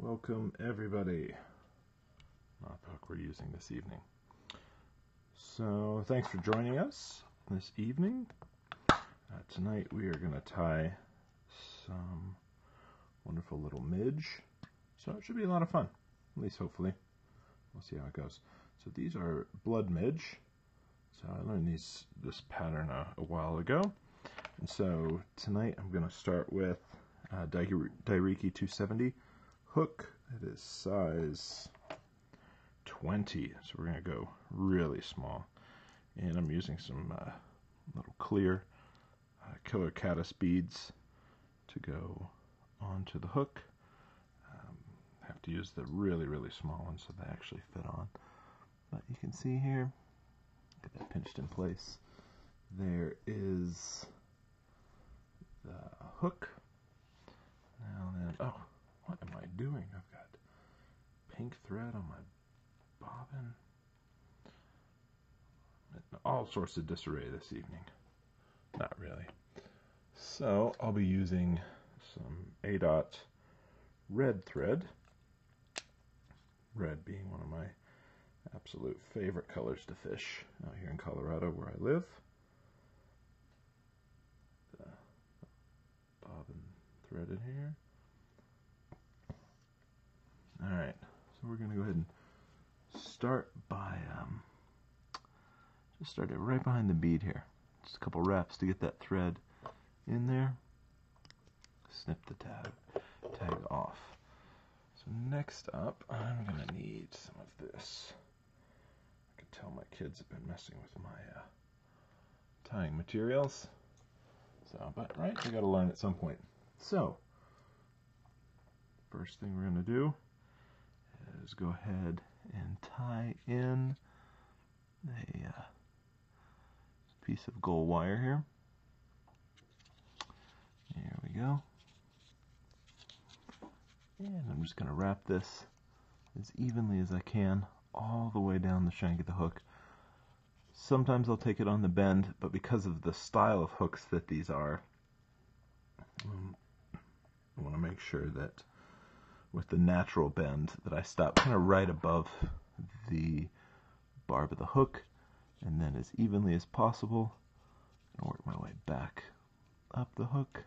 Welcome everybody. Not the hook we're using this evening. So thanks for joining us this evening. Tonight we are going to tie some wonderful little midge. So it should be a lot of fun, at least hopefully. We'll see how it goes. So these are blood midge. So I learned this pattern a while ago. And so tonight I'm going to start with Dairiki 270 hook. It is size 20, so we're going to go really small. And I'm using some little clear Killer Caddis beads to go onto the hook. Have to use the really small ones so they actually fit on. But you can see here, get that pinched in place. There is the hook. Now then, oh, what am I doing? I've got pink thread on my bobbin. All sorts of disarray this evening. Not really. So I'll be using some A-dot red thread. Red being one of my absolute favorite colors to fish out here in Colorado where I live. The bobbin thread in here. Alright, so we're going to go ahead and start by just start it right behind the bead here. Just a couple wraps to get that thread in there. Snip the tag off. So next up, I'm going to need some of this. I can tell my kids have been messing with my tying materials. So, but right, you got to learn at some point. So, first thing we're going to do is go ahead and tie in a piece of gold wire here. There we go. And I'm just going to wrap this as evenly as I can all the way down the shank of the hook. Sometimes I'll take it on the bend, but because of the style of hooks that these are, I want to make sure that with the natural bend that I stop kind of right above the barb of the hook, and then as evenly as possible I'm going to work my way back up the hook,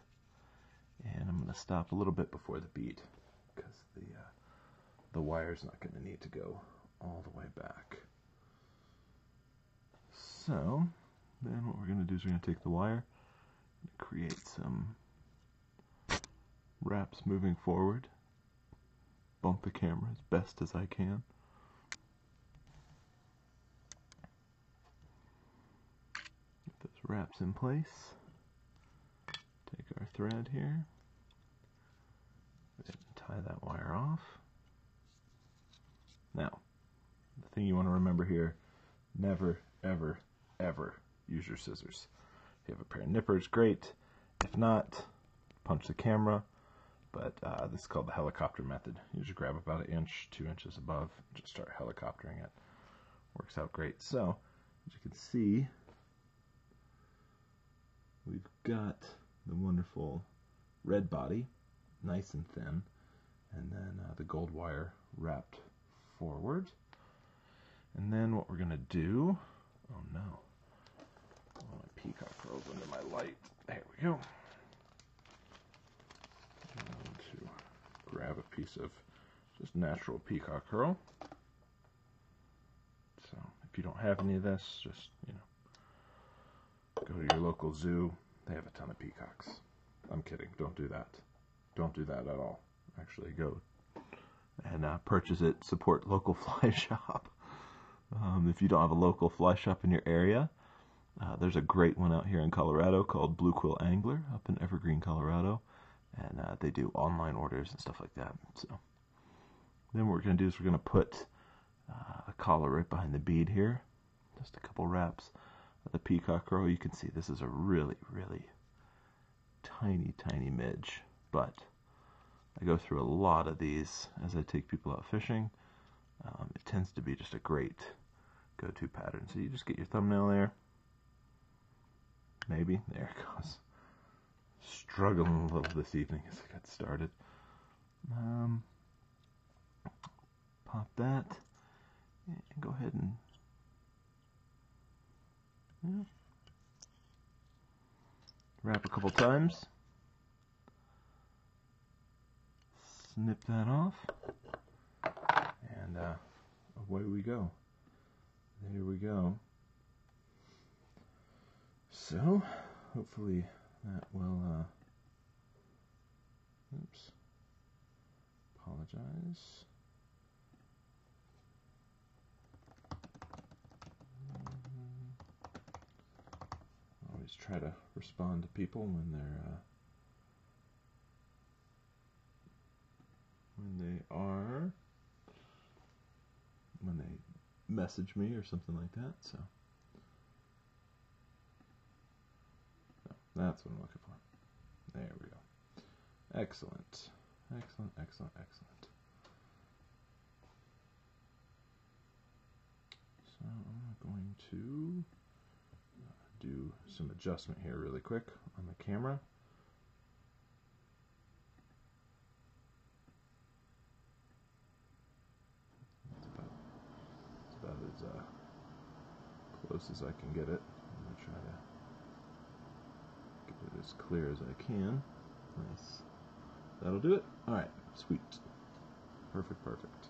and I'm going to stop a little bit before the bead because the wire's not going to need to go all the way back. So then what we're going to do is we're going to take the wire and create some wraps moving forward. Bump the camera as best as I can. Get those wraps in place. Take our thread here. And tie that wire off. Now, the thing you want to remember here, never, ever, ever use your scissors. If you have a pair of nippers, great. If not, punch the camera. But this is called the helicopter method. You just grab about 1 inch, 2 inches above, and just start helicoptering it. Works out great. So, as you can see, we've got the wonderful red body, nice and thin, and then the gold wire wrapped forward. And then what we're going to do, oh no, oh, my peacock curls under my light. There we go. To grab a piece of just natural peacock curl. So if you don't have any of this, just, you know, go to your local zoo. They have a ton of peacocks. I'm kidding. Don't do that. Don't do that at all. Actually go and purchase it. Support local fly shop. If you don't have a local fly shop in your area, there's a great one out here in Colorado called Blue Quill Angler up in Evergreen, Colorado. And they do online orders and stuff like that. So then what we're going to do is we're going to put a collar right behind the bead here. Just a couple wraps of the peacock curl. You can see this is a really tiny midge. But I go through a lot of these as I take people out fishing. It tends to be just a great go-to pattern. So you just get your thumbnail there. Maybe. There it goes. Struggling a little this evening as I got started. pop that and go ahead and wrap a couple times. Snip that off, and away we go. There we go. So, hopefully that will, oops, apologize. Always try to respond to people when they're, when they message me or something like that, so that's what I'm looking for. There we go. Excellent. Excellent, excellent, excellent. So I'm going to do some adjustment here really quick on the camera. It's about as close as I can get it. I'm going to try to get it as clear as I can. Nice. That'll do it. Alright, sweet. Perfect, perfect.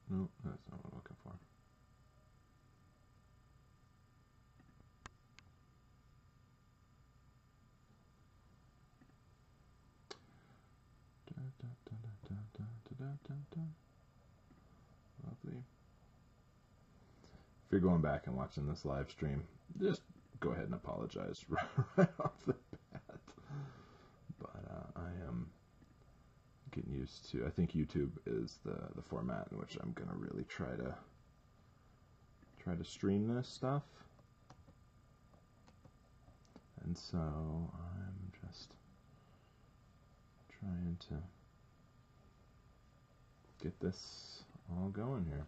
No, that's not what I'm looking for. Lovely. If you're going back and watching this live stream, just go ahead and apologize right off the bat. But I am getting used to, I think YouTube is the format in which I'm going to really try to stream this stuff. And so I'm just trying to get this all going here.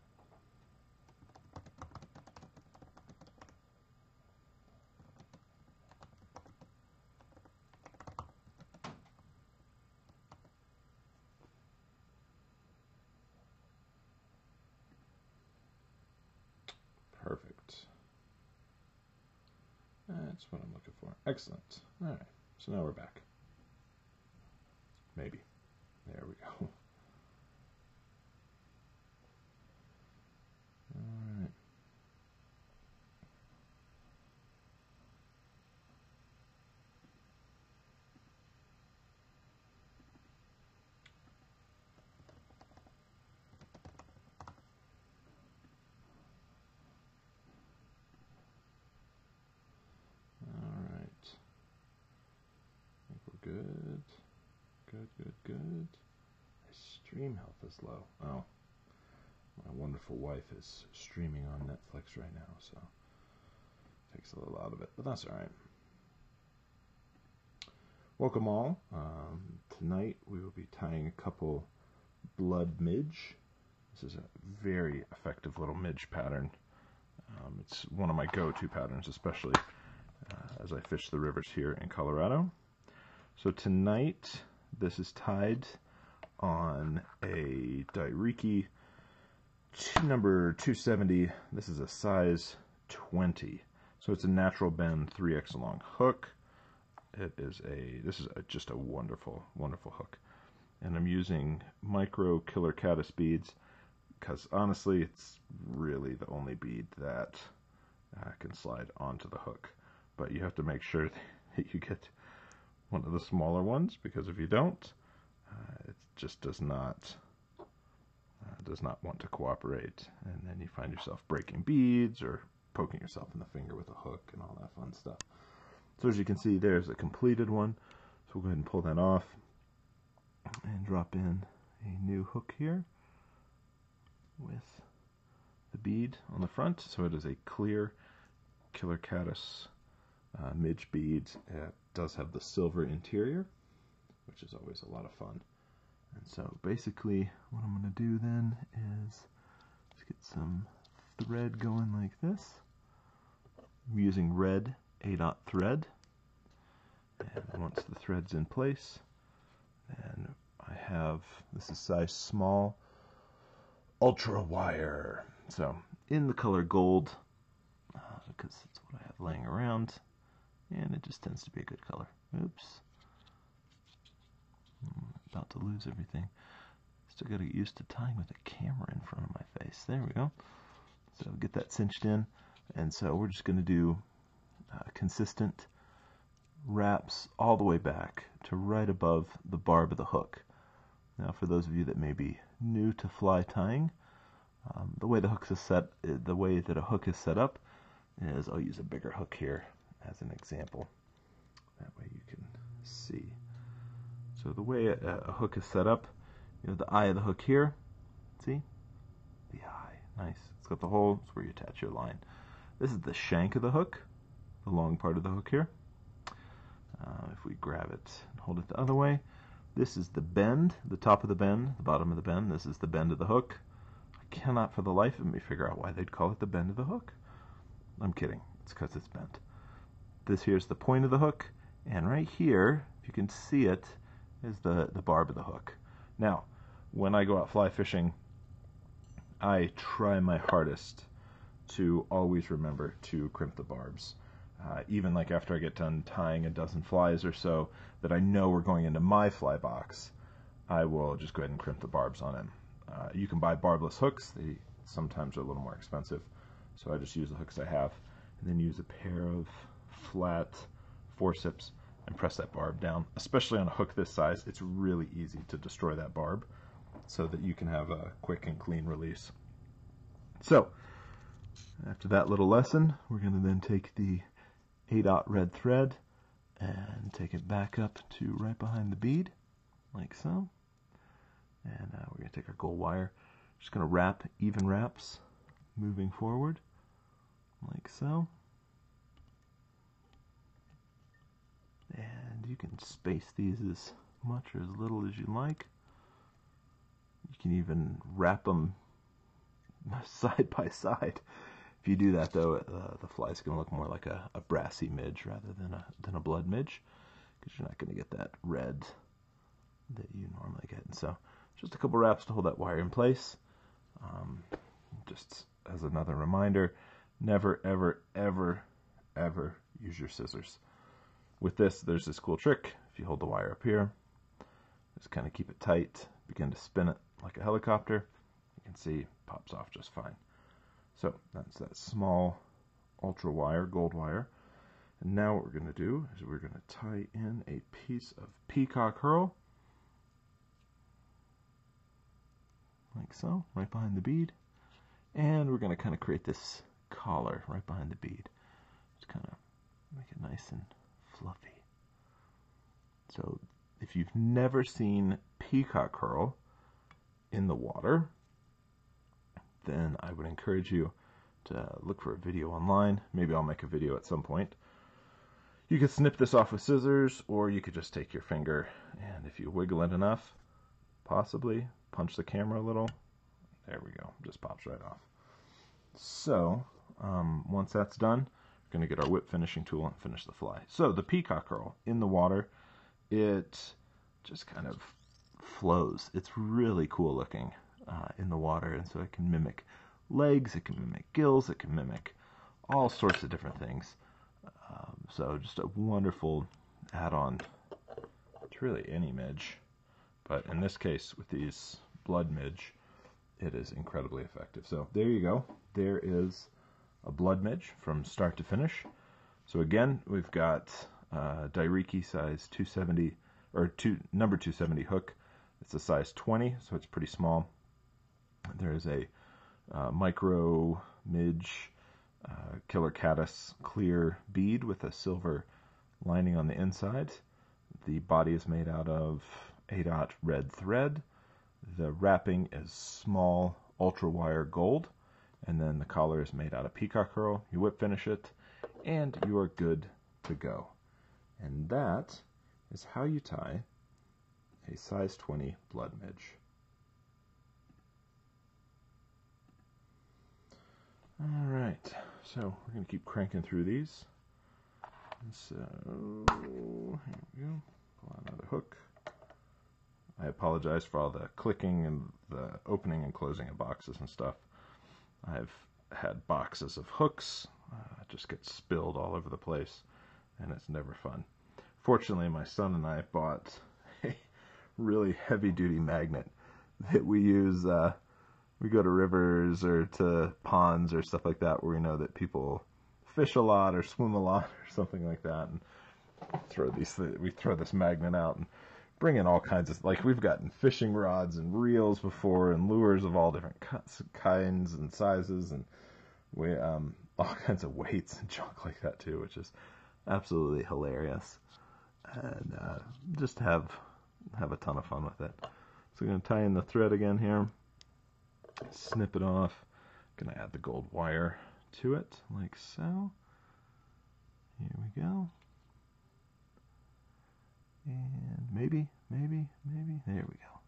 Perfect. That's what I'm looking for. Excellent. All right. So now we're back. Maybe. There we go. All right. Good. Good, good, good. My stream health is low. Oh. My wonderful wife is streaming on Netflix right now, so it takes a little out of it, but that's alright. Welcome all. Tonight we will be tying a couple blood midge. This is a very effective little midge pattern. It's one of my go-to patterns, especially as I fish the rivers here in Colorado. So tonight, this is tied on a Dairiki number 270. This is a size 20. So it's a natural bend 3x long hook. This is just a wonderful, wonderful hook. And I'm using micro killer caddis beads because honestly, it's really the only bead that can slide onto the hook. But you have to make sure that you get one of the smaller ones, because if you don't, it just does not want to cooperate, and then you find yourself breaking beads or poking yourself in the finger with a hook and all that fun stuff. So as you can see, there's a completed one. So we'll go ahead and pull that off and drop in a new hook here with the bead on the front. So it is a clear killer caddis midge bead. It does have the silver interior, which is always a lot of fun. And so basically what I'm going to do then is just get some thread going like this. I'm using red A-dot thread. And once the thread's in place, then I have, this is size small, ultra wire. So in the color gold, because it's what I have laying around, and it just tends to be a good color. Oops. I'm about to lose everything. Still got to get used to tying with a camera in front of my face. There we go. So get that cinched in, and so we're just going to do consistent wraps all the way back to right above the barb of the hook. Now, for those of you that may be new to fly tying, the way the hook is set, the way that a hook is set up, is I'll use a bigger hook here as an example. That way you can see. So the way a hook is set up, you have the eye of the hook here. See? The eye. Nice. It's got the hole. It's where you attach your line. This is the shank of the hook, the long part of the hook here. If we grab it and hold it the other way, this is the bend, the top of the bend, the bottom of the bend. This is the bend of the hook. I cannot for the life of me figure out why they'd call it the bend of the hook. I'm kidding. It's because it's bent. This here's the point of the hook, and right here, if you can see it, is the barb of the hook. Now, when I go out fly fishing, I try my hardest to always remember to crimp the barbs. Even like after I get done tying a dozen flies or so that I know we're going into my fly box, I will just go ahead and crimp the barbs on them. You can buy barbless hooks. They sometimes are a little more expensive, so I just use the hooks I have, and then use a pair of flat forceps and press that barb down. Especially on a hook this size, it's really easy to destroy that barb so that you can have a quick and clean release. So after that little lesson, we're going to then take the A-dot red thread and take it back up to right behind the bead, like so. And we're going to take our gold wire, just going to wrap even wraps moving forward, like so. And you can space these as much or as little as you like. You can even wrap them side by side. If you do that, though, the fly is going to look more like a brassy midge rather than a blood midge, because you're not going to get that red that you normally get. And so just a couple wraps to hold that wire in place. Just as another reminder, never, ever, ever, ever use your scissors. With this, there's this cool trick. If you hold the wire up here, just kind of keep it tight, begin to spin it like a helicopter, you can see it pops off just fine. So that's that small ultra wire, gold wire. And now what we're going to do is we're going to tie in a piece of peacock herl, like so, right behind the bead. And we're going to kind of create this collar right behind the bead. Just kind of make it nice and fluffy. So if you've never seen peacock herl in the water, then I would encourage you to look for a video online. Maybe I'll make a video at some point. You could snip this off with scissors, or you could just take your finger, and if you wiggle it enough, possibly punch the camera a little. There we go, just pops right off. So once that's done, we're going to get our whip finishing tool and finish the fly. So the peacock herl in the water, it just kind of flows. It's really cool looking in the water, and so it can mimic legs, it can mimic gills, it can mimic all sorts of different things. So just a wonderful add-on to really any midge, but in this case with these blood midge, it is incredibly effective. So there you go. There is a blood midge from start to finish. So again, we've got Dairiki size 270 or number 270 hook. It's a size 20, so it's pretty small. There is a micro midge Killer Caddis clear bead with a silver lining on the inside. The body is made out of A-dot red thread. The wrapping is small ultra wire gold, and then the collar is made out of peacock herl. You whip finish it, and you are good to go. And that is how you tie a size 20 blood midge. All right, so we're going to keep cranking through these. So here we go. Pull out another hook. I apologize for all the clicking and the opening and closing of boxes and stuff. I've had boxes of hooks. It just gets spilled all over the place, and it's never fun. Fortunately, my son and I bought a really heavy-duty magnet that we use. We go to rivers or to ponds or stuff like that where we know that people fish a lot or swim a lot or something like that, and we throw this magnet out and bring in all kinds of, like, we've gotten fishing rods and reels before and lures of all different kinds and sizes, and we all kinds of weights and junk like that too, which is absolutely hilarious, and just have a ton of fun with it. So we're going to tie in the thread again here, snip it off. Going to add the gold wire to it like so. Here we go. And maybe, there we go.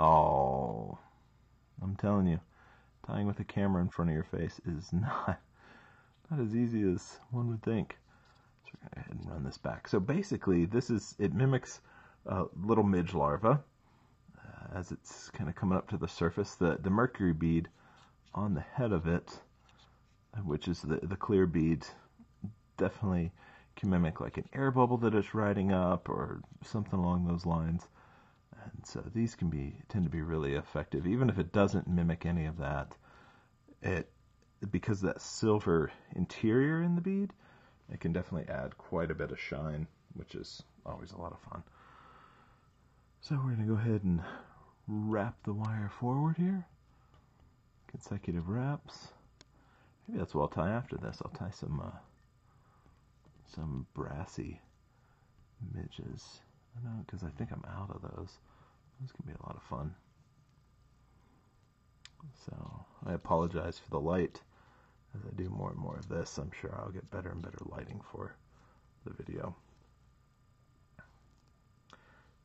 Oh, I'm telling you, tying with a camera in front of your face is not as easy as one would think. So we're going to go ahead and run this back. So basically, it mimics a little midge larva as it's kind of coming up to the surface. The mercury bead on the head of it, which is the clear bead, definitely can mimic like an air bubble that it's riding up or something along those lines. And so these tend to be really effective, even if it doesn't mimic any of that. Because that silver interior in the bead, it can definitely add quite a bit of shine, which is always a lot of fun. So we're going to go ahead and wrap the wire forward here. Consecutive wraps. Maybe that's what I'll tie after this. I'll tie some brassy midges. I know, because I think I'm out of those. Those can be a lot of fun. So I apologize for the light. As I do more and more of this, I'm sure I'll get better and better lighting for the video.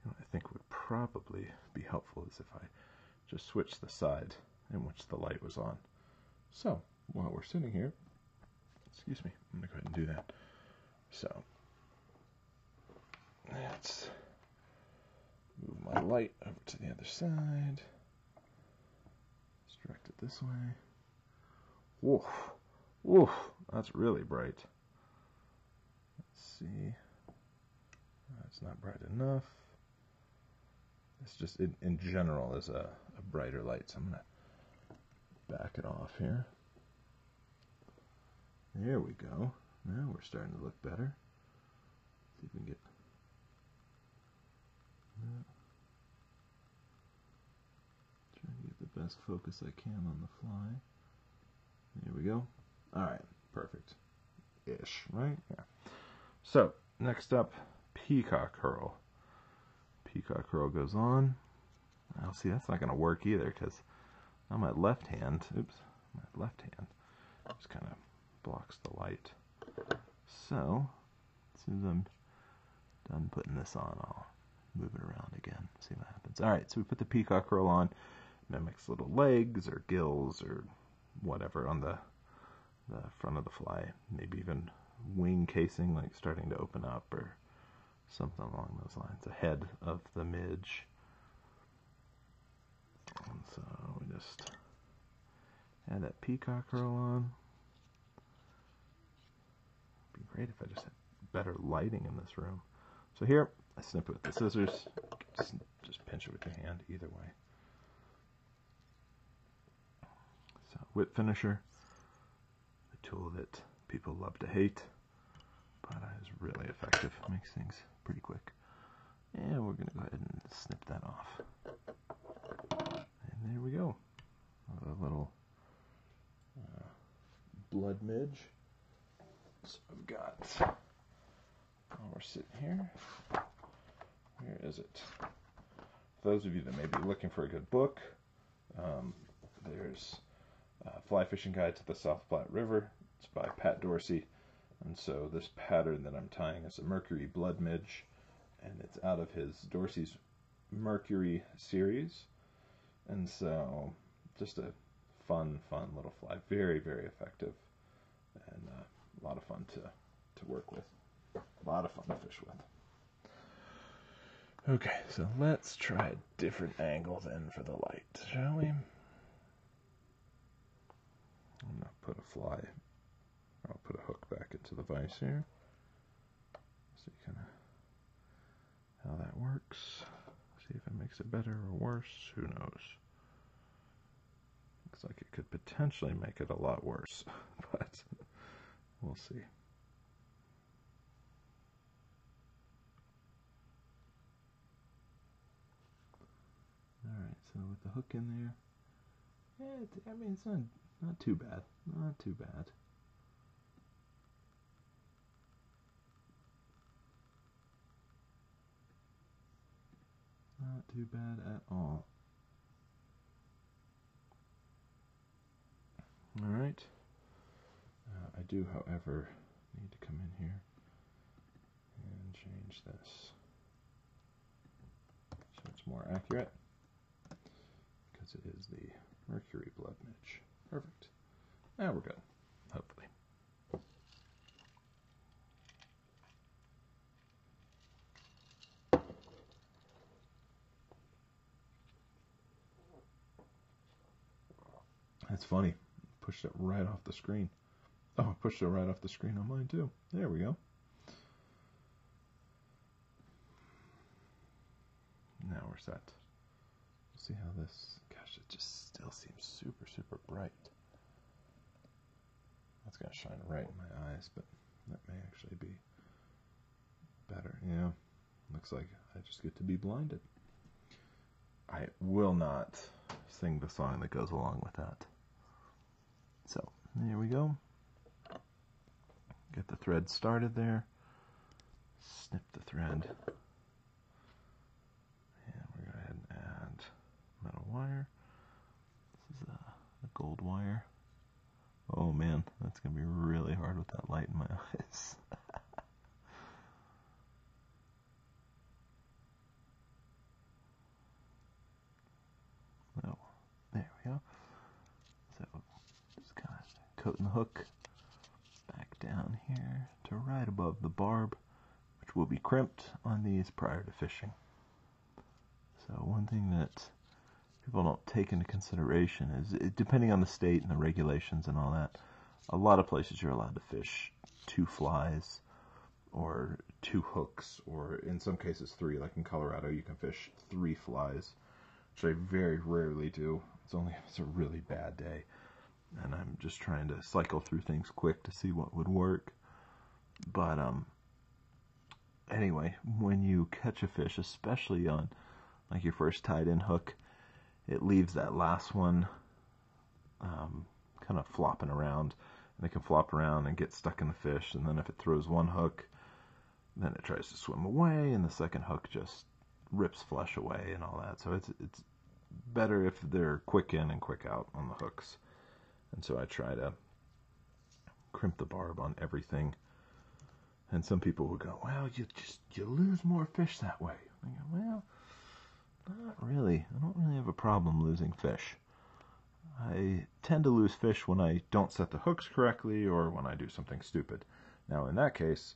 What I think would probably be helpful is if I just switch the side in which the light was on. So while we're sitting here, excuse me, I'm going to go ahead and do that. So let's move my light over to the other side. Let's direct it this way. Woof, woof, that's really bright. Let's see. That's not bright enough. It's just, in general, is a brighter light, so I'm going to back it off here. There we go. Now we're starting to look better. See if we can get that. Try to get the best focus I can on the fly. There we go. Alright, perfect. Ish, right? Yeah. So, next up, peacock herl. Peacock herl goes on. Now, see, that's not going to work either, because on my left hand, just kind of blocks the light. So, as soon as I'm done putting this on, I'll move it around again, see what happens. Alright, so we put the peacock herl on, mimics little legs or gills or whatever on the front of the fly, maybe even wing casing, like starting to open up or something along those lines, the head of the midge. And so we just add that peacock herl on. It'd be great if I just had better lighting in this room. So here, I snip it with the scissors. Just pinch it with your hand, either way. So whip finisher, the tool that people love to hate, but is really effective. Makes things pretty quick. And we're going to go ahead and snip that off. And there we go. A little blood midge. So I've got, while we're sitting here, where is it? For those of you that may be looking for a good book, there's Fly Fishing Guide to the South Platte River. It's by Pat Dorsey. And so this pattern that I'm tying is a mercury blood midge, and it's out of his Dorsey's Mercury series, and so just a fun little fly. Very, very effective, and a lot of fun to work with. A lot of fun to fish with. Okay, so let's try a different angle then for the light, shall we? I'm going to put a fly, I'll put a hook back into the vise here. See kind of how that works. See if it makes it better or worse. Who knows? Looks like it could potentially make it a lot worse, but we'll see. Alright, so with the hook in there, yeah, I mean, it's not too bad. Not too bad. Not too bad at all. Alright. I do, however, need to come in here and change this so it's more accurate, because it is the Mercury blood midge. Perfect. Now we're good, hopefully. That's funny. Pushed it right off the screen. Oh, I pushed it right off the screen on mine too. There we go. Now we're set. We'll see how this, gosh, it just still seems super, super bright. That's going to shine right in my eyes, but that may actually be better. Yeah, looks like I just get to be blinded. I will not sing the song that goes along with that. So, here we go. Get the thread started there. Snip the thread. And we're going to go ahead and add metal wire. This is a gold wire. Oh man, that's going to be really hard with that light in my eyes. Oh, there we go. So, just kind of coating the hook back down here to right above the barb, which will be crimped on these prior to fishing. So one thing that people don't take into consideration is, depending on the state and the regulations and all that, a lot of places you're allowed to fish 2 flies or 2 hooks, or in some cases 3. Like in Colorado, you can fish 3 flies, which I very rarely do. It's only if it's a really bad day, and I'm just trying to cycle through things quick to see what would work. But anyway, when you catch a fish, especially on like your first tied in hook, it leaves that last one kind of flopping around, and it can flop around and get stuck in the fish, and then if it throws one hook, then it tries to swim away, and the second hook just rips flesh away and all that. So it's better if they're quick in and quick out on the hooks. And so I try to crimp the barb on everything. And some people will go, well, you lose more fish that way. I go, well, not really. I don't really have a problem losing fish. I tend to lose fish when I don't set the hooks correctly or when I do something stupid. Now, in that case,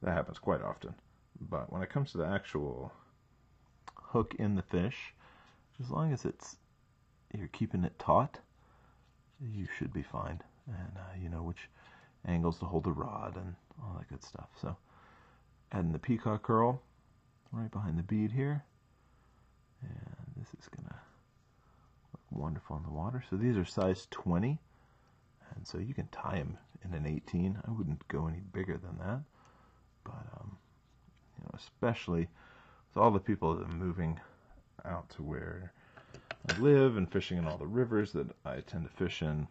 that happens quite often. But when it comes to the actual hook in the fish, as long as you're keeping it taut, you should be fine. And you know which angles to hold the rod and all that good stuff. So, adding the peacock curl right behind the bead here. And this is going to look wonderful in the water. So these are size 20. And so you can tie them in an 18. I wouldn't go any bigger than that. But, you know, especially with all the people that are moving out to where I live and fishing in all the rivers that I tend to fish in,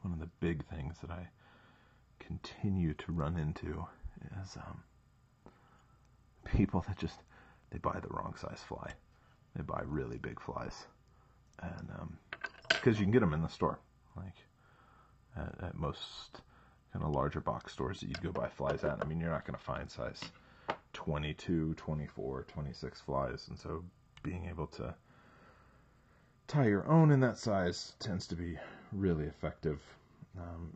one of the big things that I continue to run into is people that they buy the wrong size fly. They buy really big flies, and because you can get them in the store, like at most kind of larger box stores that you'd go buy flies at. I mean, you're not going to find size 22, 24, 26 flies, and so being able to tie your own in that size tends to be really effective,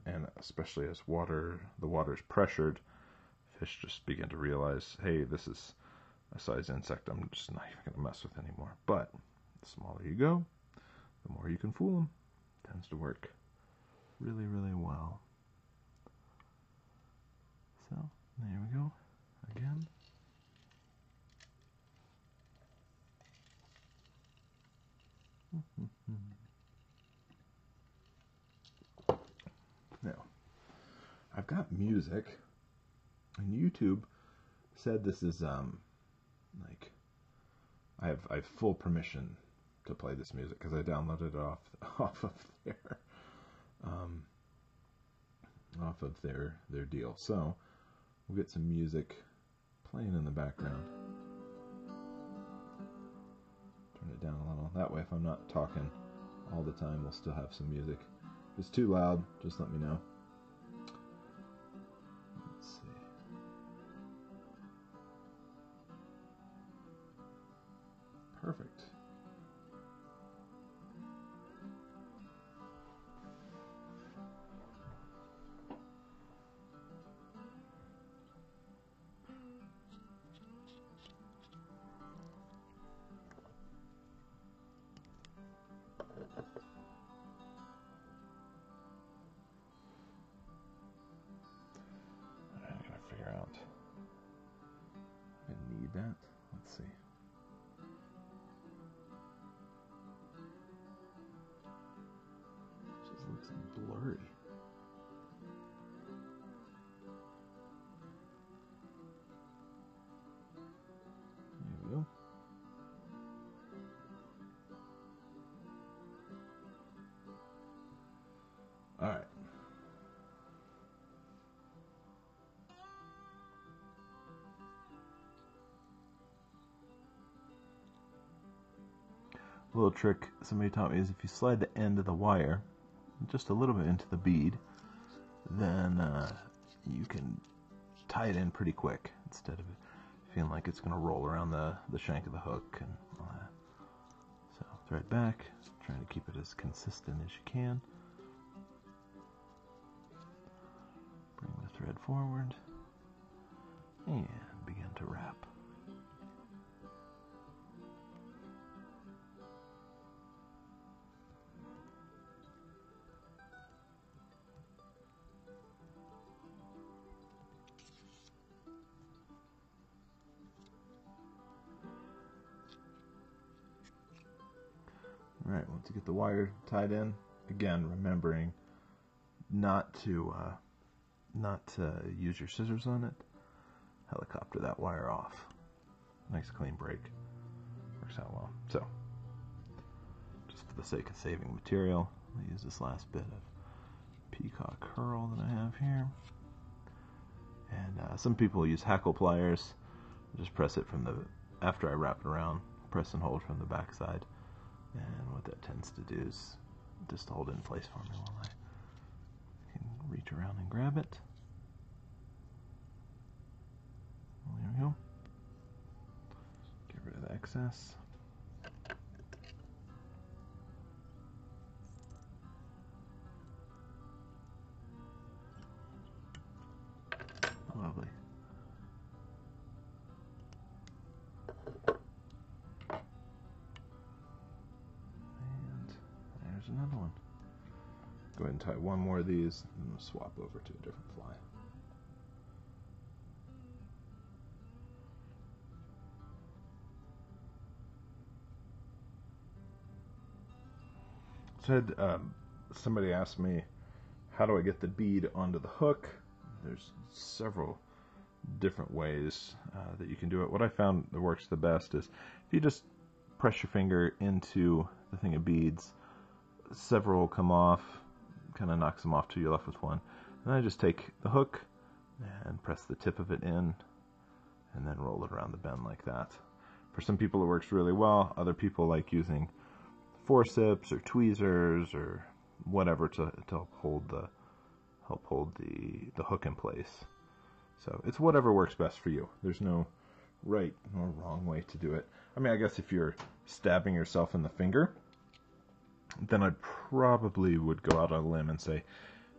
and especially as the water's pressured, fish just begin to realize, hey, this is a size insect I'm just not even going to mess with anymore. But the smaller you go, the more you can fool them. It tends to work really, really well. So, there we go. Again. Now, I've got music, and YouTube said this is like I have full permission to play this music because I downloaded it off of their deal. So we'll get some music playing in the background. Turn it down a little. That way, if I'm not talking all the time, we'll still have some music. If it's too loud, just let me know. Let's see. Perfect. I need that. Let's see. It just looks blurry. There we go. All right. A little trick somebody taught me is if you slide the end of the wire just a little bit into the bead, then you can tie it in pretty quick instead of feeling like it's going to roll around the shank of the hook and all that. So thread back, trying to keep it as consistent as you can. Bring the thread forward and begin to wrap. All right, once you get the wire tied in, again, remembering not to use your scissors on it. Helicopter that wire off. Nice clean break. Works out well. So, just for the sake of saving material, I'll use this last bit of peacock curl that I have here. And some people use hackle pliers. Just press it from after I wrap it around, press and hold from the back side. And what that tends to do is just hold it in place for me while I can reach around and grab it. There we go. Get rid of the excess. Lovely. And there's another one. Go ahead and tie one more of these, and we'll swap over to a different fly. Somebody asked me, how do I get the bead onto the hook? There's several different ways that you can do it. What I found that works the best is if you just press your finger into the thing of beads, several will come off, kind of knocks them off till you're left with one. And then I just take the hook and press the tip of it in and then roll it around the bend like that. For some people it works really well. Other people like using forceps or tweezers or whatever to help hold the hook in place. So it's whatever works best for you. There's no right or wrong way to do it. I mean, I guess if you're stabbing yourself in the finger, then I probably would go out on a limb and say,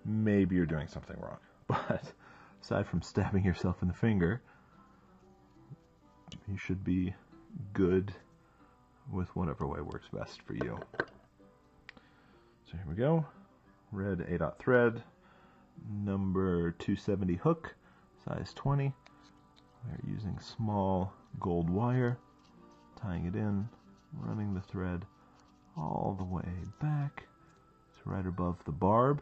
maybe you're doing something wrong. But aside from stabbing yourself in the finger, you should be good with whatever way works best for you. So here we go. Red A-dot thread, number 270 hook, size 20. We're using small gold wire, tying it in, running the thread all the way back. It's right above the barb.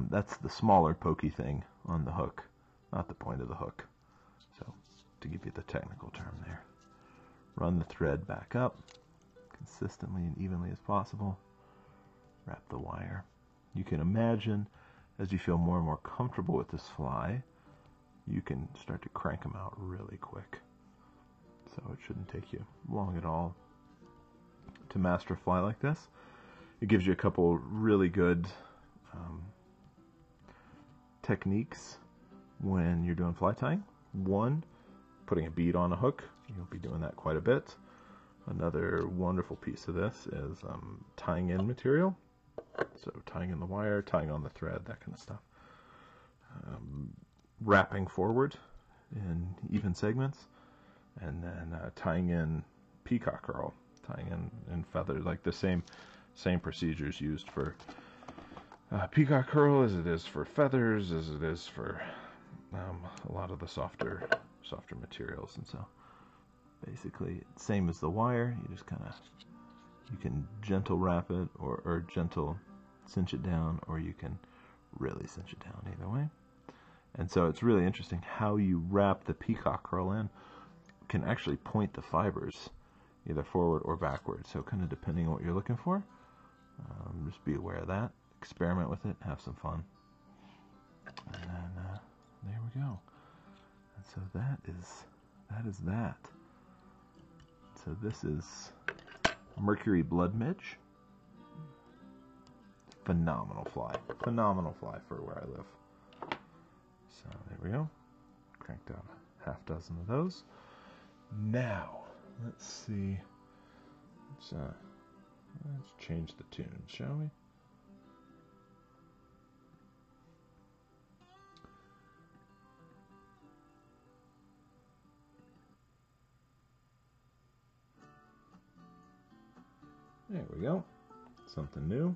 That's the smaller pokey thing on the hook, not the point of the hook. So, to give you the technical term there. Run the thread back up, consistently and evenly as possible. Wrap the wire. You can imagine, as you feel more and more comfortable with this fly, you can start to crank them out really quick. So it shouldn't take you long at all to master a fly like this. It gives you a couple really good techniques when you're doing fly tying. One, putting a bead on a hook. You'll be doing that quite a bit. Another wonderful piece of this is tying in material. So tying in the wire, tying on the thread, that kind of stuff. Wrapping forward in even segments, and then tying in peacock herl, tying in feathers, like the same procedures used for peacock herl as it is for feathers, as it is for a lot of the softer materials. And so basically same as the wire, you just kind of, you can gentle wrap it or gentle cinch it down, or you can really cinch it down, either way. And so it's really interesting how you wrap the peacock herl in can actually point the fibers either forward or backward. So kind of depending on what you're looking for, just be aware of that. Experiment with it, have some fun. And then there we go. And so that is that. So this is Mercury blood midge. Phenomenal fly for where I live. So there we go. Cranked out a half dozen of those. Now let's see. Let's change the tune, shall we? There we go. Something new.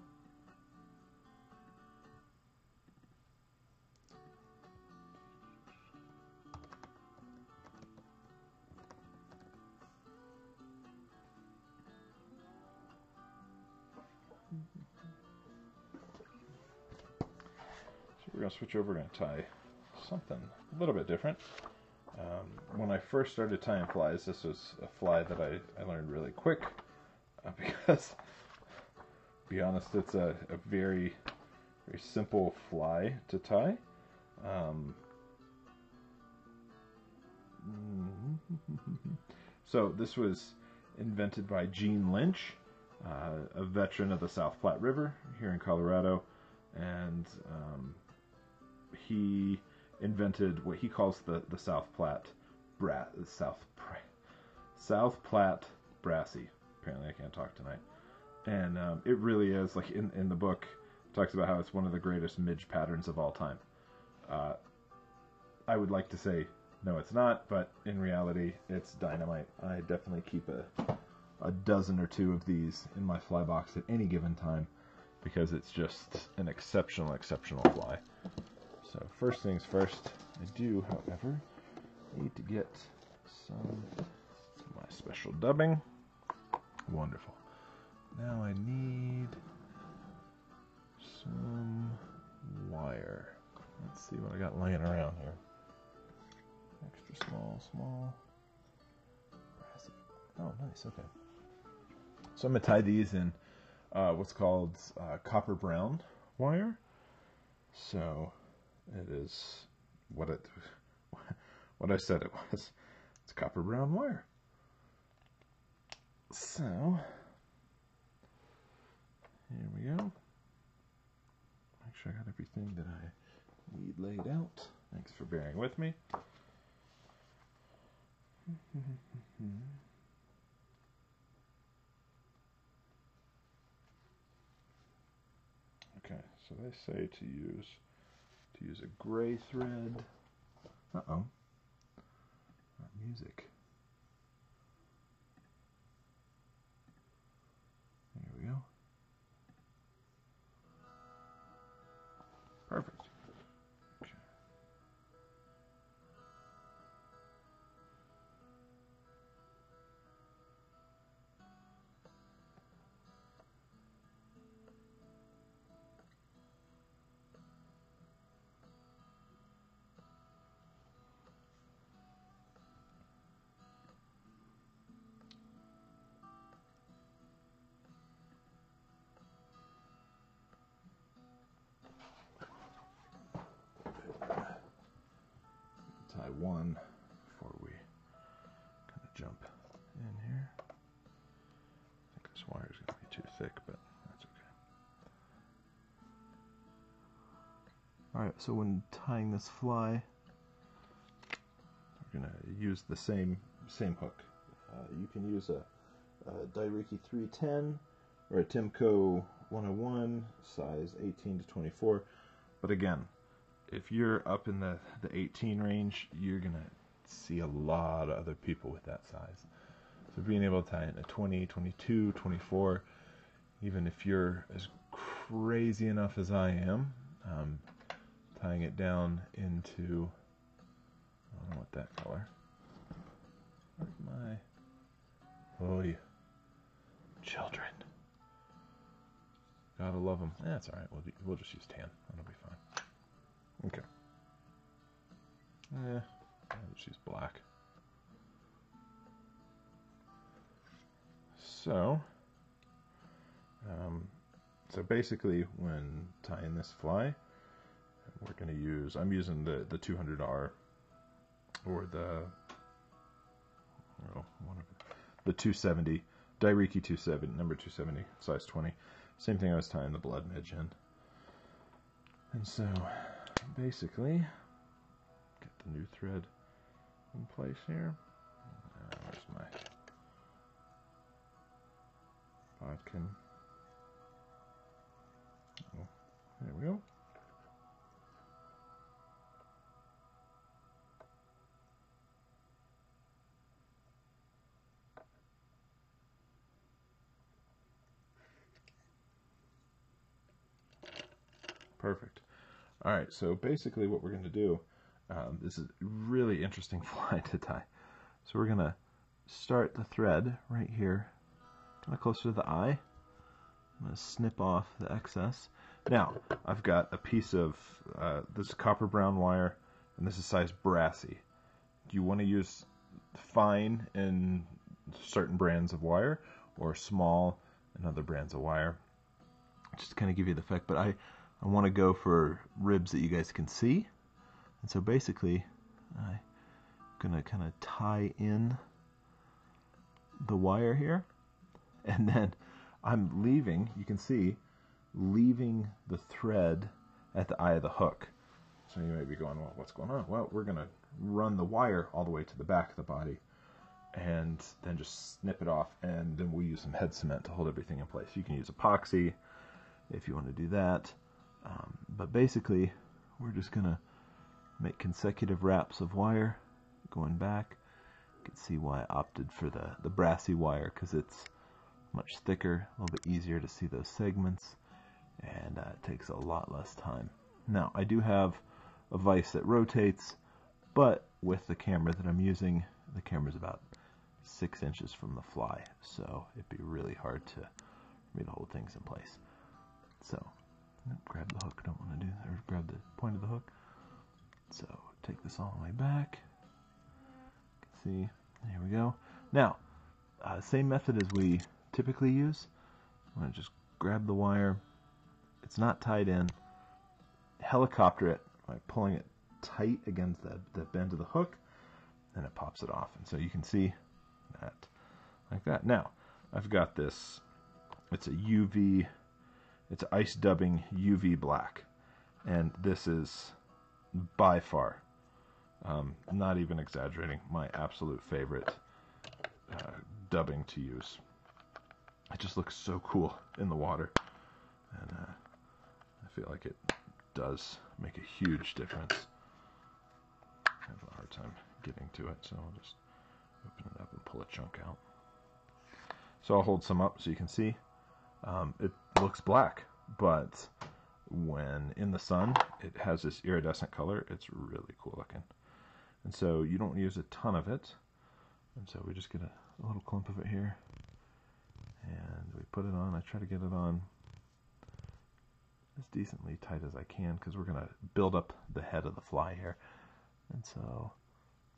So we're going to switch over, we're going to tie something a little bit different. When I first started tying flies, this was a fly that I learned really quick. Because, to be honest, it's a very, very simple fly to tie. So this was invented by Gene Lynch, a veteran of the South Platte River here in Colorado, and he invented what he calls the South Platte Brassy. Apparently I can't talk tonight. And it really is, like in the book, it talks about how it's one of the greatest midge patterns of all time. I would like to say, no it's not, but in reality, it's dynamite. I definitely keep a dozen or two of these in my fly box at any given time, because it's just an exceptional fly. So first things first, I do, however, need to get some of my special dubbing. Wonderful. Now I need some wire. Let's see what I got laying around here. Extra small. Oh, nice. Okay. So I'm going to tie these in what's called copper brown wire. So it is what I said it was. It's copper brown wire. So, here we go. Make sure I got everything that I need laid out. Thanks for bearing with me. Okay, so they say to use a gray thread. Uh-oh. Not music. There we go. Perfect. Okay. Tie one before we kind of jump in here. I think this wire is going to be too thick, but that's okay. Alright, so when tying this fly, we're going to use the same hook. You can use a Dairiki 310 or a Timco 101, size 18 to 24. But again, if you're up in the 18 range, you're going to see a lot of other people with that size. So being able to tie in a 20, 22, 24, even if you're as crazy enough as I am, tying it down into, I don't know what that color. Where's my, oh yeah, children. Gotta love them. That's alright, we'll just use tan. That'll be fine. Okay. I'll just use black. So basically when tying this fly, we're going to use, I'm using the 200R or the 270, Dairiki 270, number 270, size 20. Same thing I was tying the blood midge in. And so basically, get the new thread in place here. Where's my bodkin? Oh, there we go. Perfect. All right, so basically what we're going to do, this is a really interesting fly to tie. So we're going to start the thread right here, kind of closer to the eye. I'm going to snip off the excess. Now, I've got a piece of, this is copper brown wire, and this is size brassy. Do you want to use fine in certain brands of wire, or small in other brands of wire? Just to kind of give you the effect, but I want to go for ribs that you guys can see. And so basically, I'm going to kind of tie in the wire here. And then I'm leaving, you can see, leaving the thread at the eye of the hook. So you may be going, well, what's going on? Well, we're going to run the wire all the way to the back of the body and then just snip it off. And then we'll use some head cement to hold everything in place. You can use epoxy if you want to do that. But basically, we're just going to make consecutive wraps of wire going back. You can see why I opted for the brassy wire, because it's much thicker, a little bit easier to see those segments, and it takes a lot less time. Now, I do have a vise that rotates, but with the camera that I'm using, the camera's about 6 inches from the fly, so it'd be really hard for me to hold things in place. So, grab the hook, don't want to do that, or grab the point of the hook. So, take this all the way back. You can see, there we go. Now, same method as we typically use. I'm going to just grab the wire. It's not tied in. Helicopter it by pulling it tight against the bend of the hook, and it pops it off. And so you can see that like that. Now, I've got this, it's a UV, it's ice dubbing UV black. And this is by far Not even exaggerating, my absolute favorite dubbing to use. It just looks so cool in the water, and I feel like it does make a huge difference. I have a hard time getting to it, so I'll just open it up and pull a chunk out. So I'll hold some up so you can see. It looks black, but when in the sun, it has this iridescent color. It's really cool looking. And so you don't use a ton of it. And so we just get a little clump of it here. And we put it on. I try to get it on as decently tight as I can because we're going to build up the head of the fly here. And so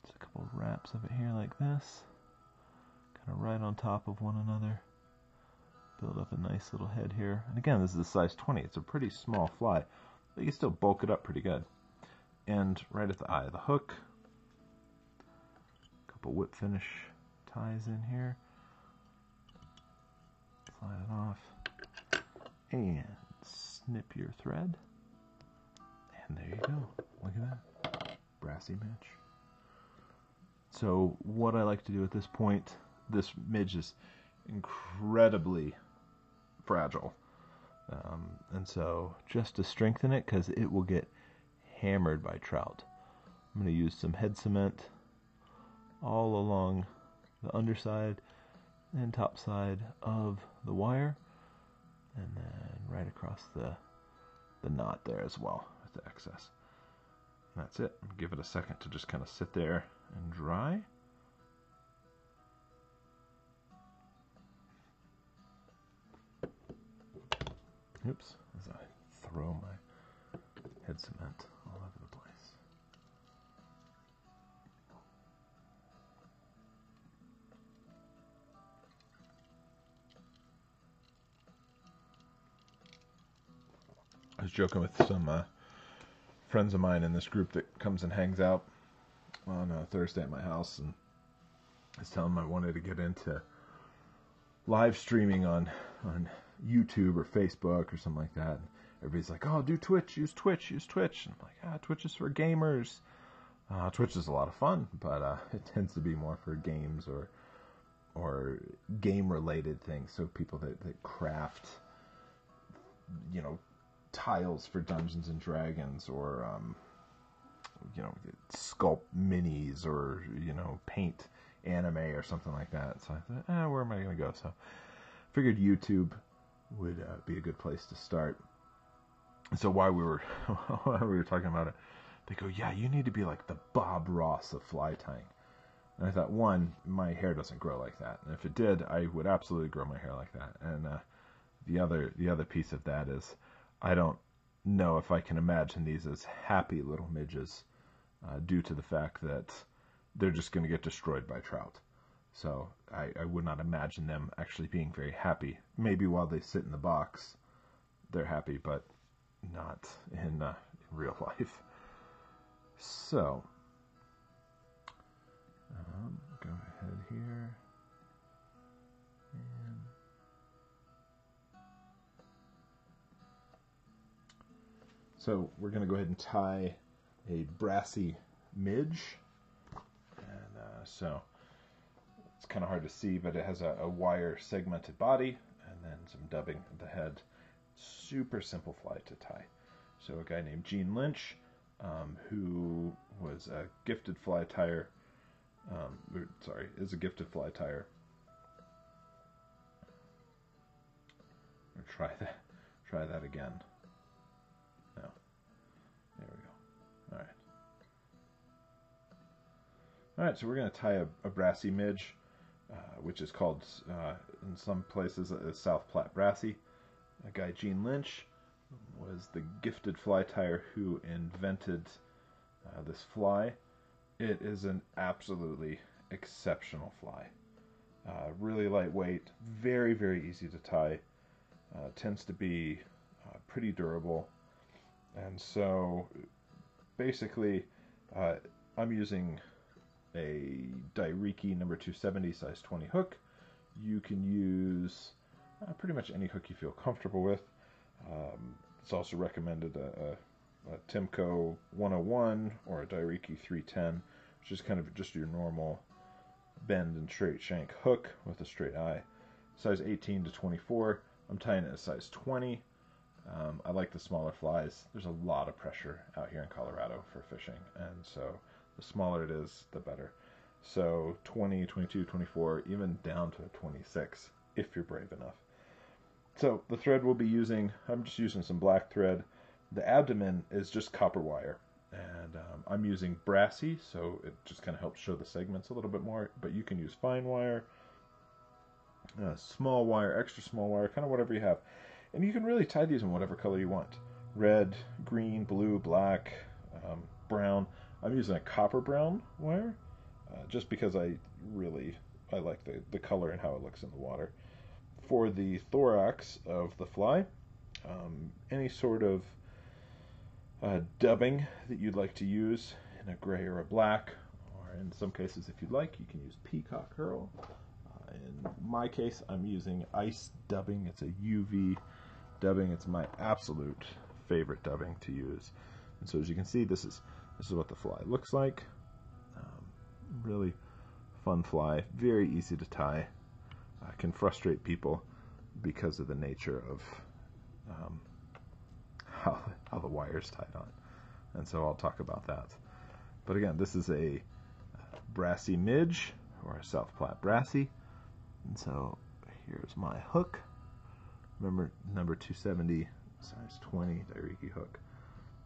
just a couple of wraps of it here like this. Kind of right on top of one another. Build up a nice little head here. And again, this is a size 20. It's a pretty small fly, but you can still bulk it up pretty good. And right at the eye of the hook, a couple whip finish ties in here. Slide it off. And snip your thread. And there you go. Look at that. Brassy midge. So what I like to do at this point, this midge is incredibly fragile, and so just to strengthen it, because it will get hammered by trout, I'm going to use some head cement all along the underside and top side of the wire, and then right across the knot there as well with the excess. And that's it. Give it a second to just kind of sit there and dry. Oops, as I throw my head cement all over the place. I was joking with some friends of mine in this group that comes and hangs out on Thursday at my house, and I was telling them I wanted to get into live streaming on YouTube or Facebook or something like that. And everybody's like, oh, do Twitch, use Twitch, use Twitch. And I'm like, Twitch is for gamers. Twitch is a lot of fun, but it tends to be more for games or game-related things. So people that craft, tiles for Dungeons and Dragons, or sculpt minis, or paint anime or something like that. So I thought, where am I going to go? So I figured YouTube would be a good place to start. And so while we were talking about it, they go, yeah, you need to be like the Bob Ross of fly tying. And I thought, one, my hair doesn't grow like that, and if it did, I would absolutely grow my hair like that. And the other piece of that is, I don't know if I can imagine these as happy little midges, due to the fact that they're just going to get destroyed by trout. So I would not imagine them actually being very happy. Maybe while they sit in the box, they're happy, but not in real life. So, go ahead here. And so we're going to go ahead and tie a brassy midge. And so it's kind of hard to see, but it has a wire segmented body and then some dubbing at the head. Super simple fly to tie. So a guy named Gene Lynch, who was a gifted fly tyer, is a gifted fly tyer. Or try that again. No. There we go. Alright. Alright, so we're going to tie a brassy midge, which is called, in some places, a South Platte brassy. A guy, Gene Lynch, was the gifted fly tyer who invented this fly. It is an absolutely exceptional fly. Really lightweight, very, very easy to tie. Tends to be pretty durable. And so, basically, I'm using a Dairiki number 270 size 20 hook. You can use pretty much any hook you feel comfortable with. It's also recommended a a Timco 101 or a Dairiki 310, which is kind of just your normal bend and straight shank hook with a straight eye. Size 18 to 24. I'm tying it at size 20. I like the smaller flies. There's a lot of pressure out here in Colorado for fishing, and so the smaller it is, the better. So 20, 22, 24, even down to 26 if you're brave enough. So the thread we'll be using, I'm just using some black thread. The abdomen is just copper wire, and I'm using brassy, so it just kind of helps show the segments a little bit more, but you can use fine wire, small wire, extra small wire, kind of whatever you have. And you can really tie these in whatever color you want. Red, green, blue, black, brown. I'm using a copper brown wire just because I like the color and how it looks in the water. For the thorax of the fly, any sort of dubbing that you'd like to use in a gray or a black, or in some cases, if you'd like, you can use peacock herl. In my case, I'm using ice dubbing. It's a UV dubbing. It's my absolute favorite dubbing to use. And so as you can see, this is what the fly looks like. Really fun fly, very easy to tie. Can frustrate people because of the nature of how the wire is tied on. And so I'll talk about that. But again, this is a brassy midge, or a South Platte brassy. And so here's my hook. Remember, number 270, size 20 Dairiki hook.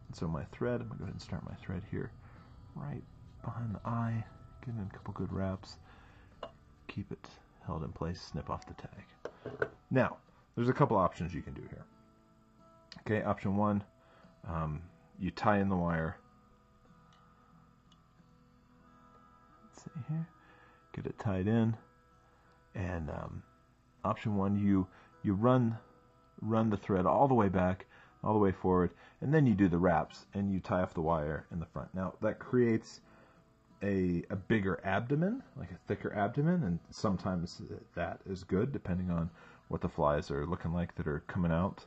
And so my thread, I'm going to go ahead and start my thread here, right behind the eye. Get in a couple good wraps. Keep it held in place, snip off the tag. Now, there's a couple options you can do here. Okay, option one, you tie in the wire. Let's see here. Get it tied in. And option one, you run the thread all the way back, all the way forward, and then you do the wraps and you tie off the wire in the front. Now that creates a bigger abdomen, like a thicker abdomen, and sometimes that is good depending on what the flies are looking like that are coming out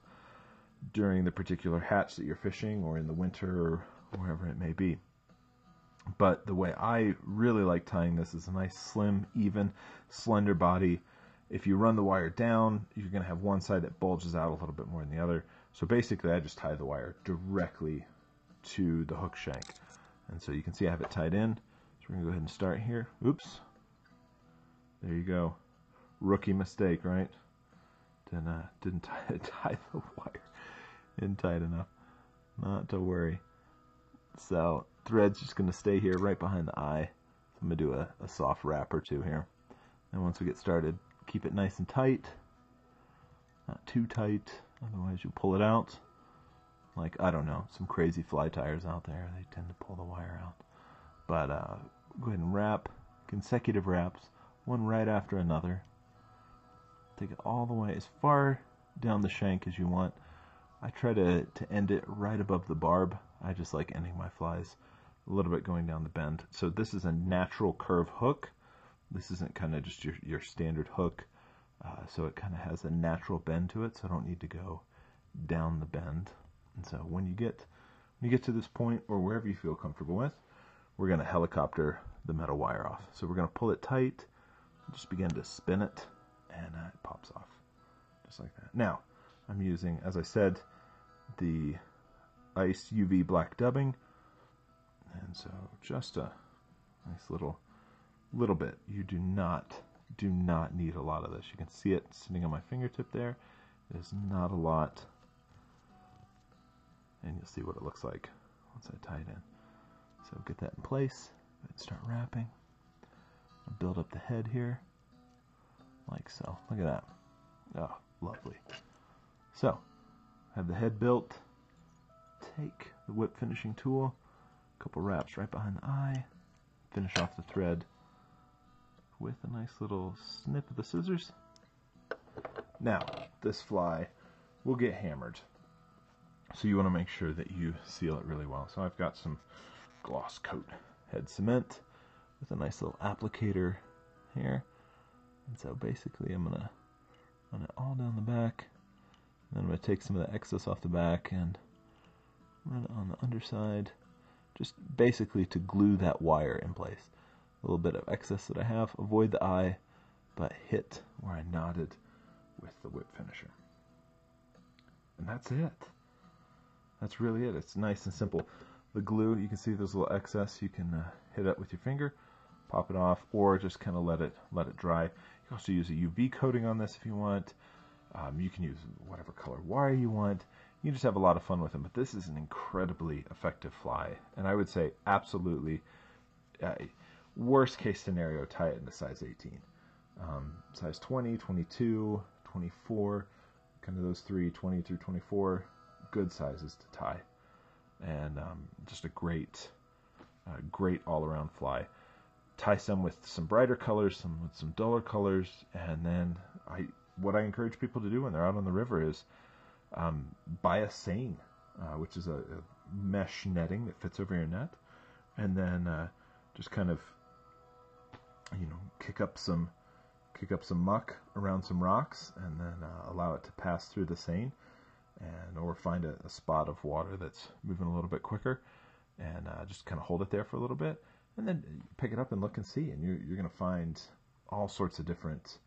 during the particular hatch that you're fishing, or in the winter, or wherever it may be. But the way I really like tying this is a nice, slim, even, slender body. If you run the wire down, you're going to have one side that bulges out a little bit more than the other. So basically, I just tie the wire directly to the hook shank. And so you can see I have it tied in. So we're going to go ahead and start here. Oops. There you go. Rookie mistake, right? Didn't tie the wire in tight enough. Not to worry. So thread's just going to stay here right behind the eye. So I'm going to do a soft wrap or two here. And once we get started, keep it nice and tight. Not too tight, otherwise you pull it out. Like, I don't know, some crazy fly tires out there, they tend to pull the wire out. But go ahead and wrap, consecutive wraps, one right after another. Take it all the way as far down the shank as you want. I try to end it right above the barb. I just like ending my flies a little bit going down the bend. So this is a natural curve hook. This isn't kind of just your standard hook. So it kind of has a natural bend to it, so I don't need to go down the bend. And so when you get to this point, or wherever you feel comfortable with, we're going to helicopter the metal wire off. So we're going to pull it tight, just begin to spin it, and it pops off, just like that. Now, I'm using, as I said, the ice UV black dubbing, and so just a nice little bit. You do not need a lot of this. You can see it sitting on my fingertip there. It is not a lot, and you'll see what it looks like once I tie it in. So get that in place and start wrapping. I'll build up the head here, like so. Look at that. Oh, lovely. So, have the head built. Take the whip finishing tool, a couple wraps right behind the eye, finish off the thread with a nice little snip of the scissors. Now, this fly will get hammered, so you want to make sure that you seal it really well. So I've got some gloss coat head cement with a nice little applicator here. And so basically I'm going to run it all down the back. And then I'm going to take some of the excess off the back and run it on the underside, just basically to glue that wire in place. A little bit of excess that I have, avoid the eye, but hit where I knotted with the whip finisher. And that's it. That's really it. It's nice and simple. The glue, you can see there's a little excess. You can hit it with your finger, pop it off, or just kind of let it dry. You can also use a UV coating on this if you want. You can use whatever color wire you want. You just have a lot of fun with them. But this is an incredibly effective fly, and I would say absolutely, worst case scenario, tie it in the size 18. Size 20, 22, 24, kind of those three, 20 through 24, good sizes to tie. And just a great all-around fly. Tie some with some brighter colors, some with some duller colors, and then what I encourage people to do when they're out on the river is buy a seine, which is a mesh netting that fits over your net, and then just kind of, kick up some muck around some rocks, and then allow it to pass through the seine, or find a spot of water that's moving a little bit quicker, and just kind of hold it there for a little bit, and then pick it up and look and see, and you're going to find all sorts of different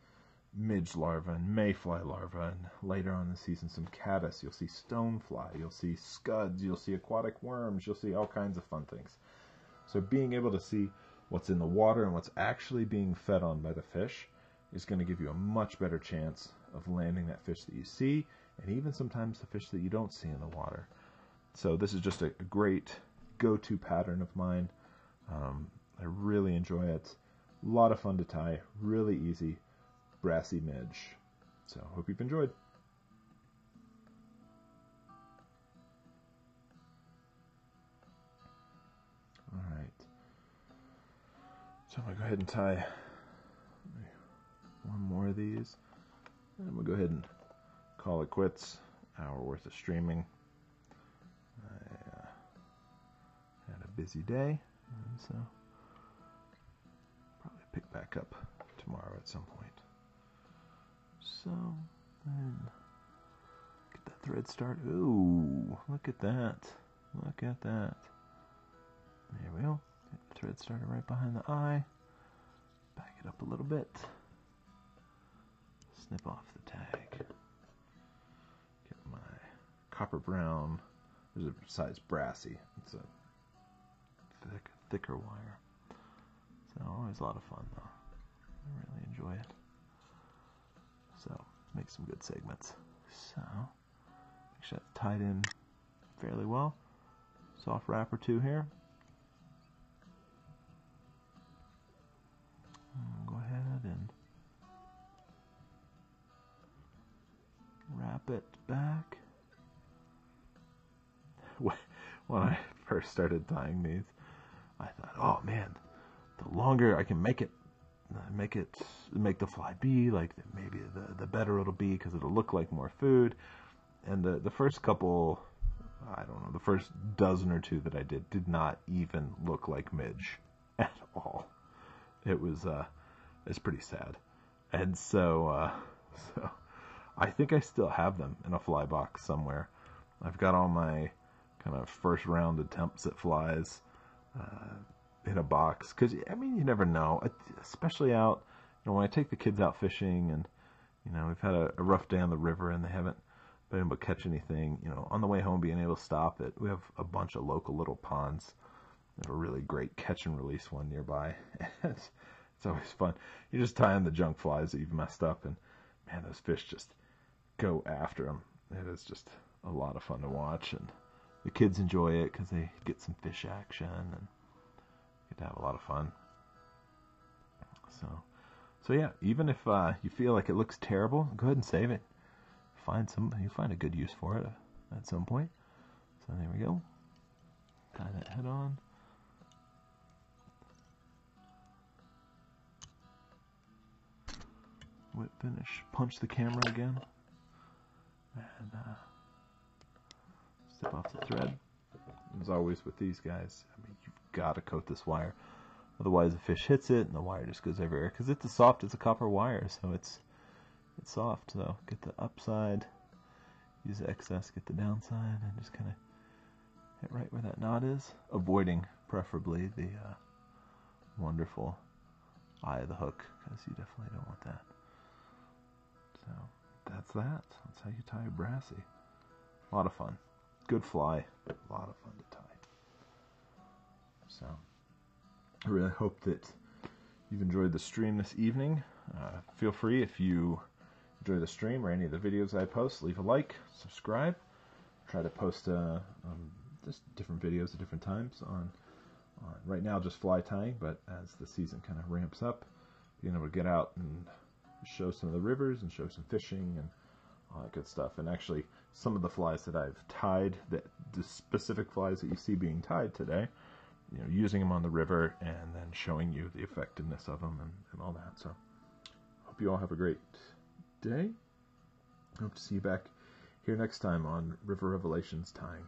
midge larvae and mayfly larvae, and later on in the season some caddis. You'll see stonefly, you'll see scuds, you'll see aquatic worms, you'll see all kinds of fun things. So being able to see what's in the water and what's actually being fed on by the fish is going to give you a much better chance of landing that fish that you see, and even sometimes the fish that you don't see in the water. So this is just a great go-to pattern of mine. I really enjoy it. A lot of fun to tie, really easy, brassy midge. So hope you've enjoyed. All right. So I'm gonna go ahead and tie one more of these, and we'll go ahead and call it quits. Hour worth of streaming. I had a busy day, and so probably pick back up tomorrow at some point. So then get that thread started. Ooh, look at that! Look at that! There we go. Get the thread started right behind the eye. Back it up a little bit. Snip off the tag. Get my copper brown. There's a size brassy. It's a thicker wire. So always a lot of fun though. I really enjoy it. So make some good segments. So make sure that's tied in fairly well. Soft wrap or two here. Go ahead and wrap it back. When I first started tying these, I thought, oh man, the longer I can make the fly be, like maybe the better it'll be, because it'll look like more food. And the first couple, I don't know, the first dozen or two that I did not even look like midge at all. It was it's pretty sad. And so I think I still have them in a fly box somewhere. I've got all my kind of first round attempts at flies in a box, because I mean, you never know, especially out, when I take the kids out fishing, and we've had a rough day on the river and they haven't been able to catch anything. On the way home, being able to stop it. We have a bunch of local little ponds. We have a really great catch and release one nearby. It's always fun. You just tie in the junk flies that you've messed up, and man, those fish just go after them. It is just a lot of fun to watch, and the kids enjoy it because they get some fish action and get to have a lot of fun. So yeah, even if you feel like it looks terrible, go ahead and save it. You find a good use for it at some point. So there we go. Tie that head on. Whip finish. Punch the camera again. And step off the thread. As always with these guys, I mean, you've got to coat this wire. Otherwise the fish hits it and the wire just goes everywhere. Because it's as soft as a copper wire, so it's soft. So get the upside, use the excess, get the downside, and just kind of hit right where that knot is, avoiding preferably the wonderful eye of the hook, because you definitely don't want that. So that's that. That's how you tie a brassy. A lot of fun. Good fly. A lot of fun to tie. So I really hope that you've enjoyed the stream this evening. Feel free, if you enjoy the stream or any of the videos I post, leave a like, subscribe. Try to post just different videos at different times on right now just fly tying, but as the season kind of ramps up, being able to get out and show some of the rivers and show some fishing and all that good stuff. And actually, some of the flies that I've tied, the specific flies that you see being tied today, you know, using them on the river and then showing you the effectiveness of them and all that. So hope you all have a great day. Hope to see you back here next time on River Revelations Tying.